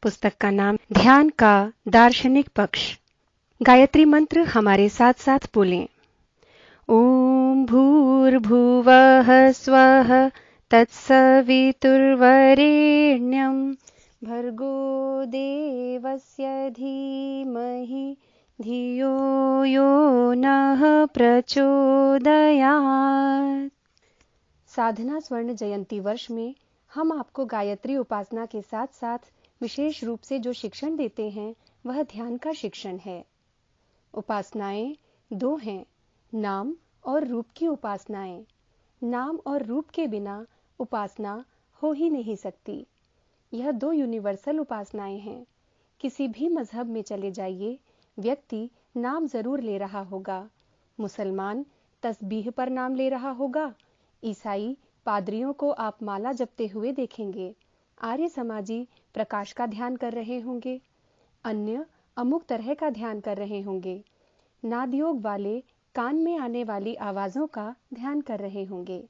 पुस्तक का नाम ध्यान का दार्शनिक पक्ष। गायत्री मंत्र हमारे साथ साथ बोलें। ओम भूर्भुवः स्वः तत्सवितुर्वरेण्यं भर्गो देवस्य धीमहि धियो यो नः प्रचोदयात्। साधना स्वर्ण जयंती वर्ष में हम आपको गायत्री उपासना के साथ साथ विशेष रूप से जो शिक्षण देते हैं वह ध्यान का शिक्षण है। उपासनाएं दो हैं, नाम और रूप की उपासनाएं। नाम और रूप के बिना उपासना हो ही नहीं सकती। यह दो यूनिवर्सल उपासनाएं हैं। किसी भी मजहब में चले जाइए, व्यक्ति नाम जरूर ले रहा होगा। मुसलमान तस्बीह पर नाम ले रहा होगा, ईसाई पादरियों को आप माला जपते हुए देखेंगे, आर्य समाजी प्रकाश का ध्यान कर रहे होंगे, अन्य अमुक तरह का ध्यान कर रहे होंगे, नादयोग वाले कान में आने वाली आवाजों का ध्यान कर रहे होंगे।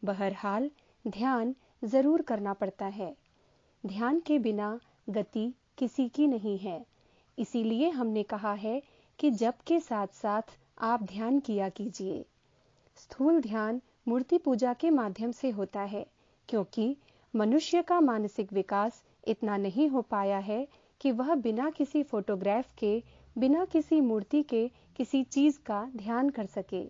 बहरहाल ध्यान जरूर करना पड़ता है। ध्यान के बिना गति किसी की नहीं है। इसीलिए हमने कहा है कि जप के साथ साथ आप ध्यान किया कीजिए। स्थूल ध्यान मूर्ति पूजा के माध्यम से होता है, क्योंकि मनुष्य का मानसिक विकास इतना नहीं हो पाया है कि वह बिना किसी फोटोग्राफ के, बिना किसी मूर्ति के किसी चीज का ध्यान कर सके।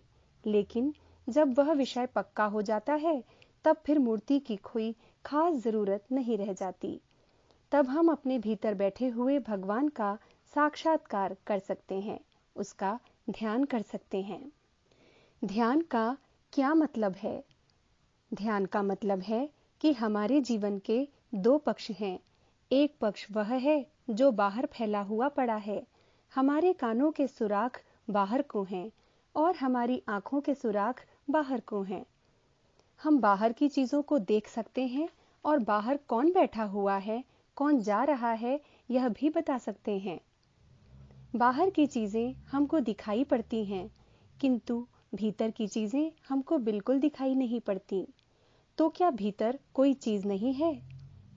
लेकिन जब वह विषय पक्का हो जाता है, तब फिर मूर्ति की कोई खास जरूरत नहीं रह जाती। तब हम अपने भीतर बैठे हुए भगवान का साक्षात्कार कर सकते हैं, उसका ध्यान कर सकते हैं। ध्यान का क्या मतलब है? ध्यान का मतलब है कि हमारे जीवन के दो पक्ष हैं। एक पक्ष वह है जो बाहर फैला हुआ पड़ा है। हमारे कानों के सुराख बाहर को हैं और हमारी आंखों के सुराख बाहर को हैं। हम बाहर की चीजों को देख सकते हैं और बाहर कौन बैठा हुआ है, कौन जा रहा है, यह भी बता सकते हैं। बाहर की चीजें हमको दिखाई पड़ती हैं, किंतु भीतर की चीजें हमको बिल्कुल दिखाई नहीं पड़ती। तो क्या भीतर कोई चीज नहीं है?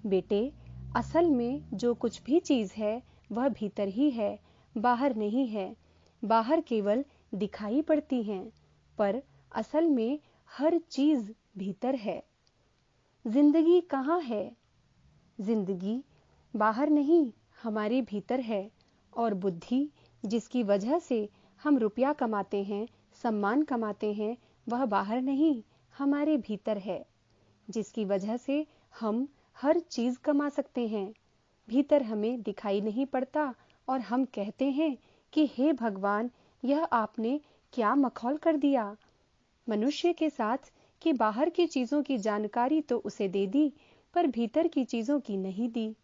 बेटे, असल में जो कुछ भी चीज है वह भीतर ही है, बाहर नहीं है। बाहर केवल दिखाई पड़ती हैं, पर असल में हर चीज भीतर है। जिंदगी कहाँ है? जिंदगी बाहर नहीं, हमारे भीतर है। और बुद्धि, जिसकी वजह से हम रुपया कमाते हैं, सम्मान कमाते हैं, वह बाहर नहीं, हमारे भीतर है। जिसकी वजह से हम हर चीज कमा सकते हैं, भीतर हमें दिखाई नहीं पड़ता और हम कहते हैं कि हे भगवान, यह आपने क्या मखौल कर दिया मनुष्य के साथ कि बाहर की चीजों की जानकारी तो उसे दे दी, पर भीतर की चीजों की नहीं दी।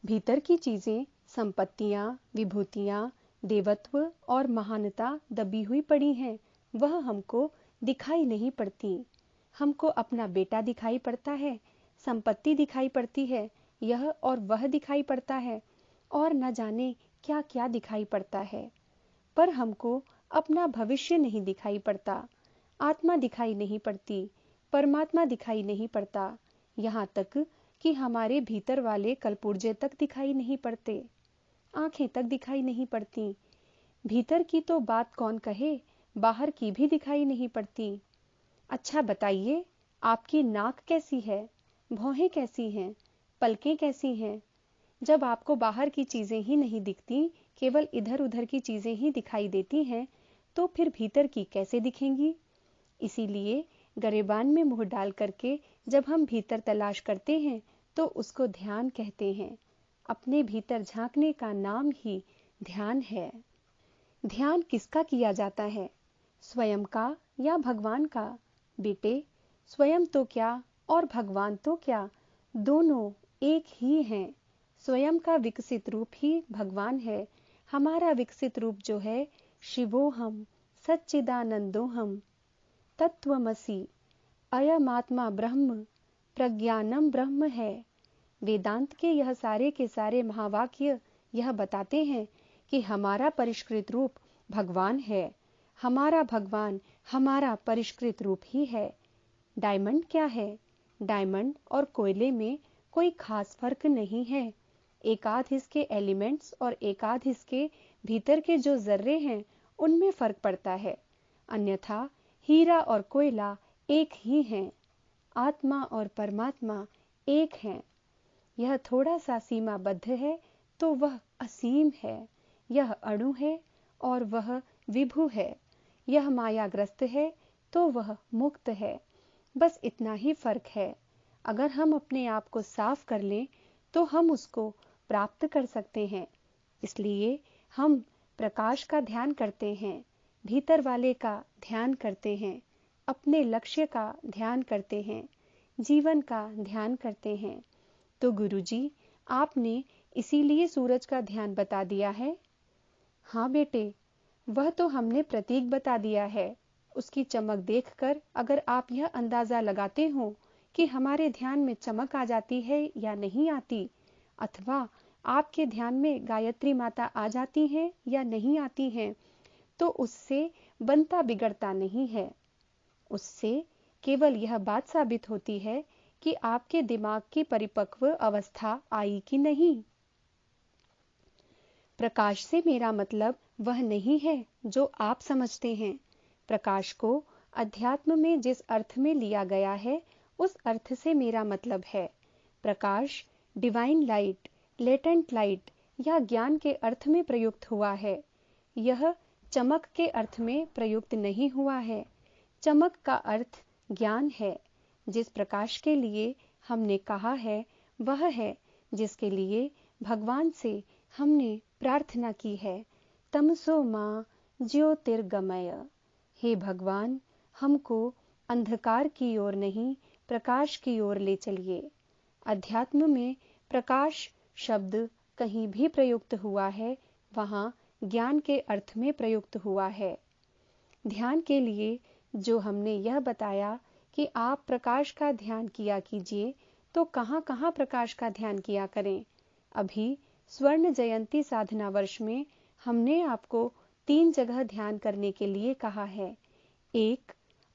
भीतर की चीजें, संपत्तियां, विभूतियां, देवत्व और महानता दबी हुई पड़ी हैं, वह हमको दिखाई नहीं पड़ती। हमको अपना बेटा दिखाई पड़ता है, संपत्ति दिखाई पड़ती है, यह और वह दिखाई पड़ता है, और न जाने क्या क्या दिखाई पड़ता है, पर हमको अपना भविष्य नहीं दिखाई पड़ता। आत्मा दिखाई नहीं पड़ती, परमात्मा दिखाई नहीं पड़ता, यहाँ तक कि हमारे भीतर वाले कलपुर्जे तक दिखाई नहीं पड़ते, आंखें तक दिखाई नहीं पड़ती। भीतर की तो बात कौन कहे, बाहर की भी दिखाई नहीं पड़ती। अच्छा बताइए, आपकी नाक कैसी है, भौहें कैसी हैं, पलकें कैसी हैं? जब आपको बाहर की चीजें ही नहीं दिखती, केवल इधर उधर की चीजें ही दिखाई देती हैं, तो फिर भीतर की कैसे दिखेंगी? इसीलिए गरेबान में मुंह डाल करके जब हम भीतर तलाश करते हैं तो उसको ध्यान कहते हैं। अपने भीतर झांकने का नाम ही ध्यान है। ध्यान किसका किया जाता है, स्वयं का या भगवान का? बेटे, स्वयं तो क्या और भगवान तो क्या, दोनों एक ही हैं। स्वयं का विकसित रूप ही भगवान है। हमारा विकसित रूप जो है, शिवोहम सच्चिदानंदोहम तत्वमसि अयमात्मा ब्रह्म प्रज्ञानम ब्रह्म है। वेदांत के यह सारे के सारे महावाक्य यह बताते हैं कि हमारा परिष्कृत रूप भगवान है। हमारा भगवान हमारा परिष्कृत रूप ही है। डायमंड क्या है? डायमंड और कोयले में कोई खास फर्क नहीं है। एकाध इसके एलिमेंट्स और एकाध इसके भीतर के जो जर्रे हैं उनमें फर्क पड़ता है, अन्यथा हीरा और कोयला एक ही हैं। आत्मा और परमात्मा एक हैं। यह थोड़ा सा सीमाबद्ध है तो वह असीम है, यह अणु है और वह विभु है, यह मायाग्रस्त है तो वह मुक्त है। बस इतना ही फर्क है। अगर हम अपने आप को साफ कर लें तो हम उसको प्राप्त कर सकते हैं। इसलिए हम प्रकाश का ध्यान करते हैं, भीतर वाले का ध्यान करते हैं, अपने लक्ष्य का ध्यान करते हैं, जीवन का ध्यान करते हैं। तो गुरुजी, आपने इसीलिए सूरज का ध्यान बता दिया है? हाँ बेटे, वह तो हमने प्रतीक बता दिया है। उसकी चमक देखकर अगर आप यह अंदाजा लगाते हो कि हमारे ध्यान में चमक आ जाती है या नहीं आती, अथवा आपके ध्यान में गायत्री माता आ जाती हैं या नहीं आती हैं, तो उससे बनता बिगड़ता नहीं है। उससे केवल यह बात साबित होती है कि आपके दिमाग की परिपक्व अवस्था आई कि नहीं। प्रकाश से मेरा मतलब वह नहीं है जो आप समझते हैं। प्रकाश को अध्यात्म में जिस अर्थ में लिया गया है उस अर्थ से मेरा मतलब है। प्रकाश डिवाइन लाइट, लेटेंट लाइट या ज्ञान के अर्थ में प्रयुक्त हुआ है। यह चमक के अर्थ में प्रयुक्त नहीं हुआ है। चमक का अर्थ ज्ञान है। जिस प्रकाश के लिए हमने कहा है वह है जिसके लिए भगवान से हमने प्रार्थना की है, तमसो मां ज्योतिर्गमय। हे भगवान, हमको अंधकार की ओर नहीं प्रकाश की ओर ले चलिए। अध्यात्म में प्रकाश शब्द कहीं भी प्रयुक्त हुआ है वहां ज्ञान के अर्थ में प्रयुक्त हुआ है। ध्यान के लिए जो हमने यह बताया कि आप प्रकाश का ध्यान किया कीजिए, तो कहां कहां प्रकाश का ध्यान किया करें। अभी स्वर्ण जयंती साधना वर्ष में हमने आपको 3 जगह ध्यान करने के लिए कहा है। एक,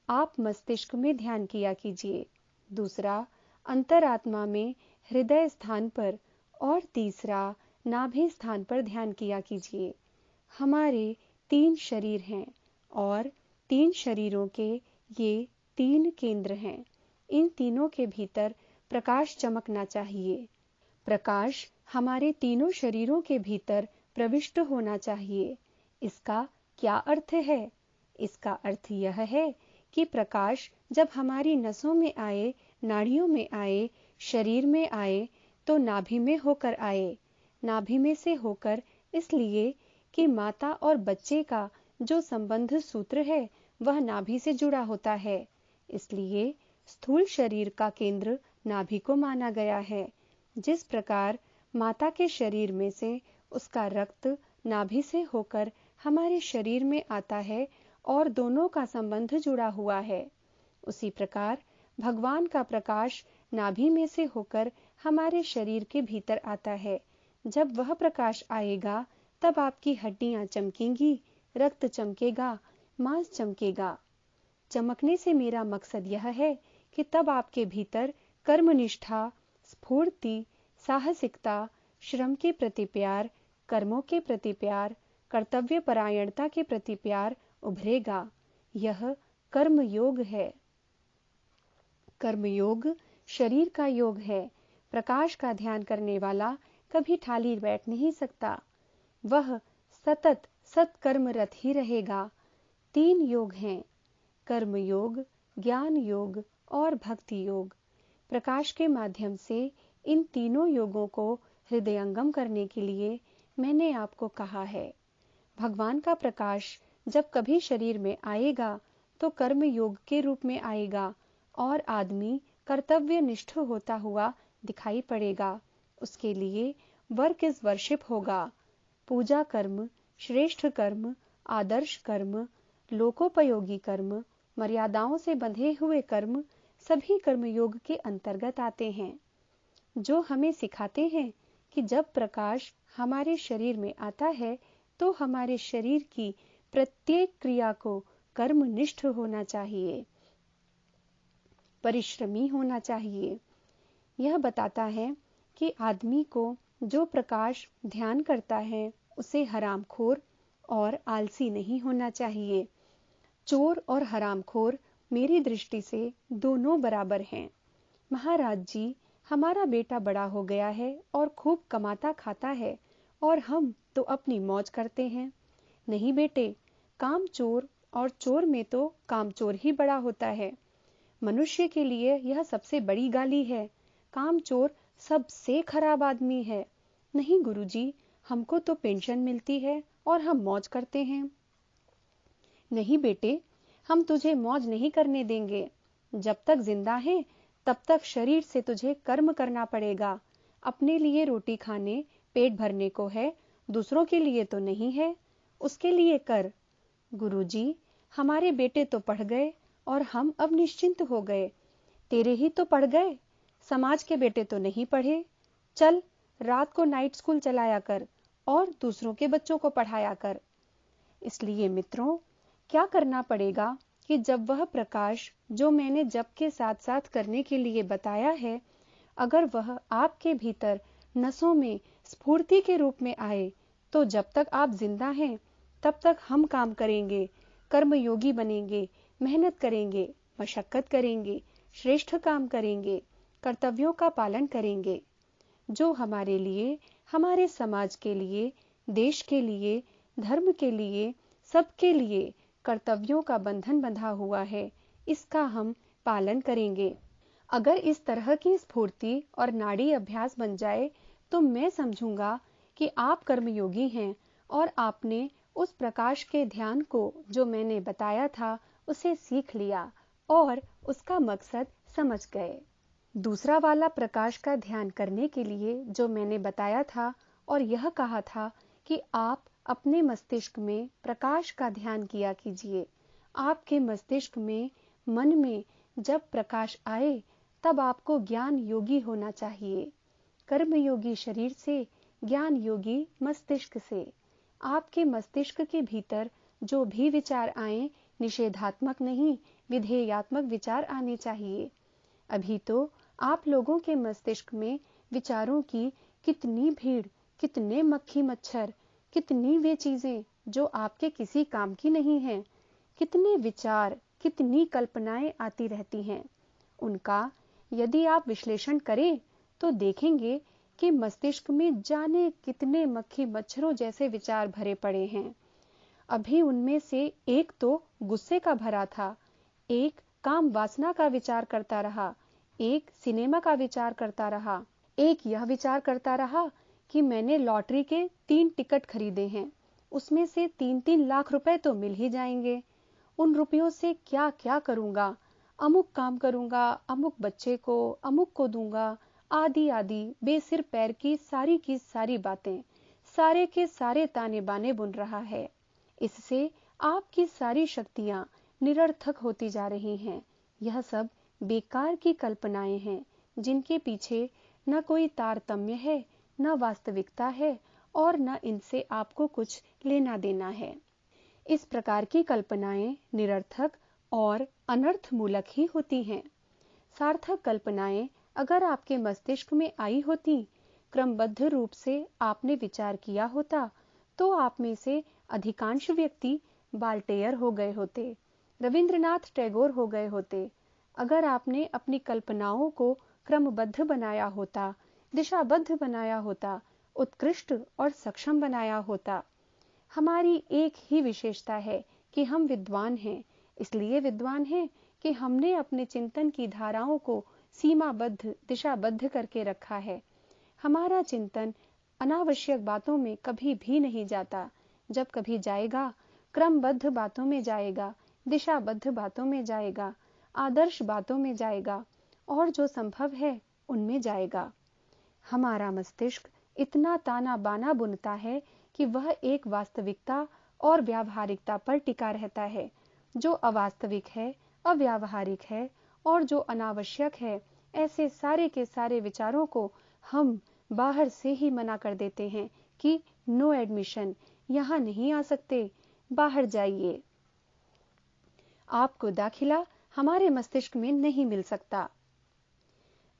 आप मस्तिष्क में ध्यान किया कीजिए। दूसरा, अंतरात्मा में हृदय स्थान पर, और तीसरा, नाभि स्थान पर ध्यान किया कीजिए। हमारे 3 शरीर हैं और 3 शरीरों के ये 3 केंद्र हैं। इन तीनों के भीतर प्रकाश चमकना चाहिए। प्रकाश हमारे तीनों शरीरों के भीतर प्रविष्ट होना चाहिए। इसका क्या अर्थ है? इसका अर्थ यह है कि प्रकाश जब हमारी नसों में आए, नाड़ियों में आए, शरीर में आए, तो नाभि में होकर आए। नाभि में से होकर इसलिए कि माता और बच्चे का जो संबंध सूत्र है वह नाभि से जुड़ा होता है। इसलिए स्थूल शरीर का केंद्र नाभि को माना गया है। जिस प्रकार माता के शरीर में से उसका रक्त नाभि से होकर हमारे शरीर में आता है और दोनों का संबंध जुड़ा हुआ है, उसी प्रकार भगवान का प्रकाश नाभि में से होकर हमारे शरीर के भीतर आता है। जब वह प्रकाश आएगा तब आपकी हड्डियां चमकेंगी, रक्त चमकेगा, मांस चमकेगा। चमकने से मेरा मकसद यह है कि तब आपके भीतर कर्मनिष्ठा, स्फूर्ति, साहसिकता, श्रम के प्रति प्यार, कर्मों के प्रति प्यार, कर्तव्य परायणता के प्रति प्यार उभरेगा। यह कर्म योग है। कर्मयोग शरीर का योग है। प्रकाश का ध्यान करने वाला कभी खाली बैठ नहीं सकता। वह सतत सत्कर्मरत ही रहेगा। 3 योग हैं, कर्म योग, ज्ञान योग और भक्ति योग। प्रकाश के माध्यम से इन तीनों योगों को हृदयंगम करने के लिए मैंने आपको कहा है। भगवान का प्रकाश जब कभी शरीर में आएगा तो कर्म योग के रूप में आएगा और आदमी कर्तव्य निष्ठ होता हुआ दिखाई पड़ेगा। उसके लिए वर्क इज वर्शिप होगा। पूजा कर्म, श्रेष्ठ कर्म, आदर्श कर्म, लोकोपयोगी कर्म, मर्यादाओं से बंधे हुए कर्म सभी कर्मयोग के अंतर्गत आते हैं, जो हमें सिखाते हैं कि जब प्रकाश हमारे शरीर में आता है तो हमारे शरीर की प्रत्येक क्रिया को कर्मनिष्ठ होना चाहिए, परिश्रमी होना चाहिए। यह बताता है कि आदमी को जो प्रकाश ध्यान करता है उसे हरामखोर और आलसी नहीं होना चाहिए। चोर और हरामखोर मेरी दृष्टि से दोनों बराबर हैं। महाराज जी, हमारा बेटा बड़ा हो गया है और खूब कमाता खाता है और हम तो अपनी मौज करते हैं। नहीं बेटे, कामचोर और चोर में तो कामचोर ही बड़ा होता है। मनुष्य के लिए यह सबसे बड़ी गाली है। कामचोर सबसे खराब आदमी है। नहीं गुरुजी, हमको तो पेंशन मिलती है और हम मौज करते हैं। नहीं बेटे, हम तुझे मौज नहीं करने देंगे। जब तक जिंदा हैं, तब तक शरीर से तुझे कर्म करना पड़ेगा। अपने लिए रोटी खाने, पेट भरने को है, दूसरों के लिए तो नहीं है। उसके लिए कर। गुरुजी, हमारे बेटे तो पढ़ गए और हम अब निश्चिंत हो गए। तेरे ही तो पढ़ गए, समाज के बेटे तो नहीं पढ़े। चल, रात को नाइट स्कूल चलाया कर और दूसरों के बच्चों को पढ़ाया कर। इसलिए मित्रों, क्या करना पड़ेगा कि जब वह प्रकाश जो मैंने जप के साथ साथ करने के लिए बताया है, अगर वह आपके भीतर नसों में स्फूर्ति के रूप में आए, तो जब तक आप जिंदा हैं तब तक हम काम करेंगे, कर्मयोगी बनेंगे, मेहनत करेंगे, मशक्कत करेंगे, श्रेष्ठ काम करेंगे, कर्तव्यों का पालन करेंगे। जो हमारे लिए, हमारे समाज के लिए, देश के लिए, धर्म के लिए, सबके लिए कर्तव्यों का बंधन बंधा हुआ है, इसका हम पालन करेंगे। अगर इस तरह की स्फूर्ति और नाड़ी अभ्यास बन जाए, तो मैं समझूंगा कि आप कर्मयोगी हैं और आपने उस प्रकाश के ध्यान को जो मैंने बताया था उसे सीख लिया और उसका मकसद समझ गए। दूसरा वाला प्रकाश का ध्यान करने के लिए जो मैंने बताया था और यह कहा था कि आप अपने मस्तिष्क में प्रकाश का ध्यान किया कीजिए। आपके मस्तिष्क में, मन में जब प्रकाश आए, तब आपको ज्ञान योगी होना चाहिए। कर्मयोगी शरीर से, ज्ञान योगी मस्तिष्क से। आपके मस्तिष्क के भीतर जो भी विचार आए, निषेधात्मक नहीं, विधेयात्मक विचार आने चाहिए। अभी तो आप लोगों के मस्तिष्क में विचारों की कितनी भीड़, कितने मक्खी मच्छर, कितनी वे चीजें जो आपके किसी काम की नहीं हैं, कितने विचार, कितनी कल्पनाएं आती रहती हैं। उनका यदि आप विश्लेषण करें तो देखेंगे कि मस्तिष्क में जाने कितने मक्खी मच्छरों जैसे विचार भरे पड़े हैं। अभी उनमें से एक तो गुस्से का भरा था, एक काम वासना का विचार करता रहा, एक सिनेमा का विचार करता रहा, एक यह विचार करता रहा कि मैंने लॉटरी के 3 टिकट खरीदे हैं, उसमें से 3-3 लाख रुपए तो मिल ही जाएंगे। उन रुपयों से क्या क्या करूंगा, अमुक काम करूंगा, अमुक बच्चे को, अमुक को दूंगा, आदि आदि बेसिर पैर की सारी बातें, सारे के सारे ताने बाने बुन रहा है। इससे आपकी सारी शक्तियां निरर्थक होती जा रही हैं। यह सब बेकार की कल्पनाएं हैं, जिनके पीछे न कोई तारतम्य है, न वास्तविकता है और न इनसे आपको कुछ लेना देना है। इस प्रकार की कल्पनाएं निरर्थक और अनर्थमूलक ही होती हैं। सार्थक कल्पनाएं अगर आपके मस्तिष्क में आई होती, क्रमबद्ध रूप से आपने विचार किया होता, तो आप में से अधिकांश व्यक्ति बाल्टेयर हो गए होते, रविंद्रनाथ टैगोर हो गए होते। अगर आपने अपनी कल्पनाओं को क्रमबद्ध बनाया होता, दिशाबद्ध बनाया होता, उत्कृष्ट और सक्षम बनाया होता। हमारी एक ही विशेषता है कि हम विद्वान हैं। इसलिए विद्वान हैं कि हमने अपने चिंतन की धाराओं को सीमाबद्ध, दिशाबद्ध करके रखा है। हमारा चिंतन अनावश्यक बातों में कभी भी नहीं जाता। जब कभी जाएगा, क्रमबद्ध बातों में जाएगा, दिशाबद्ध बातों में जाएगा, आदर्श बातों में जाएगा और जो संभव है उनमें जाएगा। हमारा मस्तिष्क इतना ताना बाना बुनता है कि वह एक वास्तविकता और व्यावहारिकता पर टिका रहता है। जो अवास्तविक है, अव्यावहारिक है और जो अनावश्यक है, ऐसे सारे के सारे विचारों को हम बाहर से ही मना कर देते हैं कि नो एडमिशन, यहाँ नहीं आ सकते, बाहर जाइए। आपको दाखिला हमारे मस्तिष्क में नहीं मिल सकता।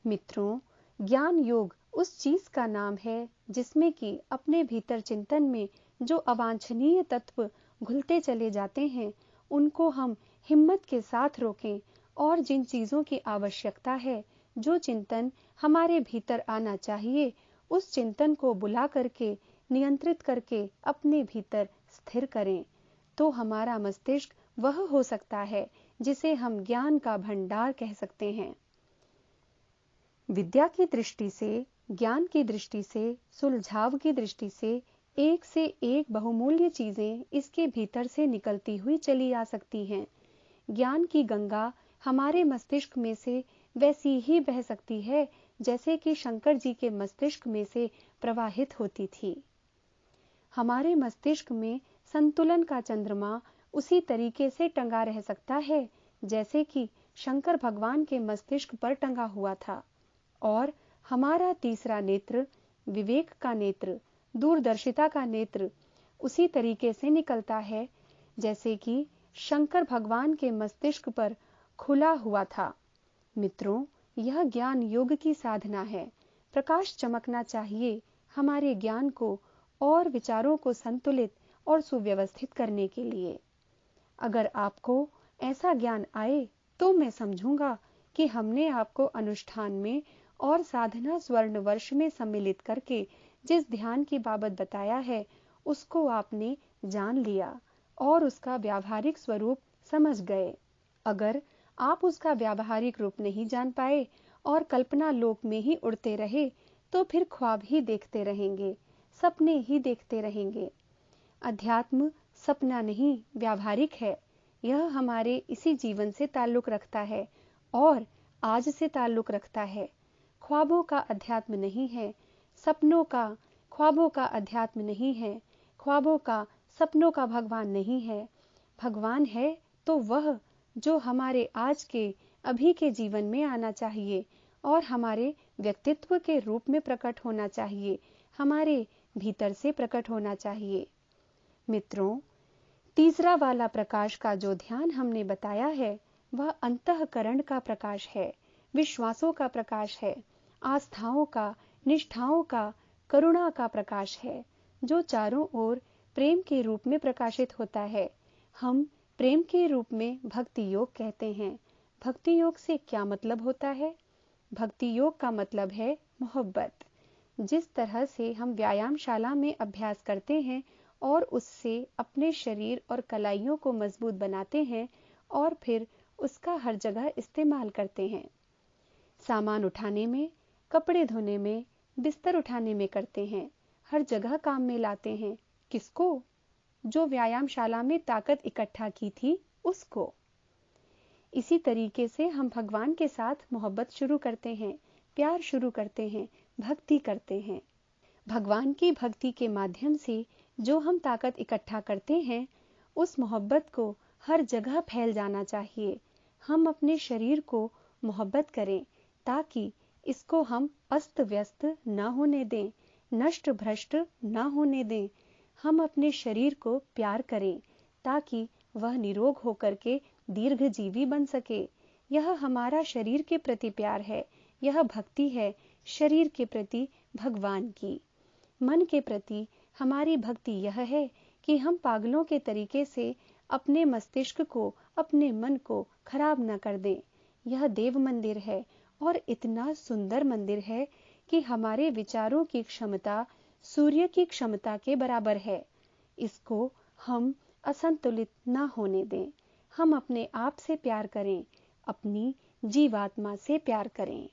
मित्रों, ज्ञान योग उस चीज का नाम है जिसमें कि अपने भीतर चिंतन में जो अवांछनीय तत्व घुलते चले जाते हैं, उनको हम हिम्मत के साथ रोकें और जिन चीजों की आवश्यकता है, जो चिंतन हमारे भीतर आना चाहिए, उस चिंतन को बुला करके, नियंत्रित करके अपने भीतर स्थिर करें, तो हमारा मस्तिष्क वह हो सकता है जिसे हम ज्ञान का भंडार कह सकते हैं। विद्या की दृष्टि से, ज्ञान की दृष्टि से, सुलझाव की दृष्टि से एक से एक बहुमूल्य चीजें इसके भीतर से निकलती हुई चली आ सकती हैं। ज्ञान की गंगा हमारे मस्तिष्क में से वैसी ही बह सकती है जैसे कि शंकर जी के मस्तिष्क में से प्रवाहित होती थी। हमारे मस्तिष्क में संतुलन का चंद्रमा उसी तरीके से टंगा रह सकता है जैसे कि शंकर भगवान के मस्तिष्क पर टंगा हुआ था, और हमारा तीसरा नेत्र, विवेक का नेत्र, दूरदर्शिता का नेत्र उसी तरीके से निकलता है जैसे कि शंकर भगवान के मस्तिष्क पर खुला हुआ था। मित्रों, यह ज्ञान योग की साधना है। प्रकाश चमकना चाहिए हमारे ज्ञान को और विचारों को संतुलित और सुव्यवस्थित करने के लिए। अगर आपको ऐसा ज्ञान आए तो मैं समझूंगा कि हमने आपको अनुष्ठान में और साधना स्वर्ण वर्ष में सम्मिलित करके जिस ध्यान की बाबत बताया है, उसको आपने जान लिया और उसका व्यावहारिक स्वरूप समझ गए। अगर आप उसका व्यावहारिक रूप नहीं जान पाए और कल्पना लोक में ही उड़ते रहे, तो फिर ख्वाब ही देखते रहेंगे, सपने ही देखते रहेंगे। अध्यात्म सपना नहीं, व्यावहारिक है। यह हमारे इसी जीवन से ताल्लुक रखता है और आज से ताल्लुक रखता है। ख्वाबों का अध्यात्म नहीं है, सपनों का, ख्वाबों का अध्यात्म नहीं है, ख्वाबों का, सपनों का भगवान नहीं है। भगवान है तो वह जो हमारे आज के, अभी के जीवन में आना चाहिए और हमारे व्यक्तित्व के रूप में प्रकट होना चाहिए, हमारे भीतर से प्रकट होना चाहिए। मित्रों, तीसरा वाला प्रकाश का जो ध्यान हमने बताया है, वह अंतःकरण का प्रकाश है, विश्वासों का प्रकाश है, आस्थाओं का, निष्ठाओं का, करुणा का प्रकाश है, जो चारों ओर प्रेम के रूप में प्रकाशित होता है। हम प्रेम के रूप में भक्ति योग कहते हैं। भक्ति योग से क्या मतलब होता है? भक्ति योग का मतलब है मोहब्बत। जिस तरह से हम व्यायामशाला में अभ्यास करते हैं और उससे अपने शरीर और कलाइयों को मजबूत बनाते हैं और फिर उसका हर जगह इस्तेमाल करते हैं। सामान उठाने में, कपड़े धोने में, बिस्तर उठाने में करते हैं, हर जगह काम में लाते हैं। किसको? जो व्यायामशाला में ताकत इकट्ठा की थी, उसको। इसी तरीके से हम भगवान के साथ मोहब्बत शुरू करते हैं, प्यार शुरू करते हैं, भक्ति करते हैं। भगवान की भक्ति के माध्यम से जो हम ताकत इकट्ठा करते हैं, उस मोहब्बत को हर जगह फैल जाना चाहिए। हम अपने शरीर को मोहब्बत करें ताकि इसको हम अस्त व्यस्त न होने दें, नष्ट भ्रष्ट न होने दें। हम अपने शरीर को प्यार करें ताकि वह निरोग होकर के दीर्घजीवी बन सके। यह हमारा शरीर के प्रति प्यार है, यह भक्ति है शरीर के प्रति भगवान की। मन के प्रति हमारी भक्ति यह है कि हम पागलों के तरीके से अपने मस्तिष्क को, अपने मन को खराब न कर दें। यह देव मंदिर है और इतना सुंदर मंदिर है कि हमारे विचारों की क्षमता सूर्य की क्षमता के बराबर है। इसको हम असंतुलित न होने दें। हम अपने आप से प्यार करें, अपनी जीवात्मा से प्यार करें।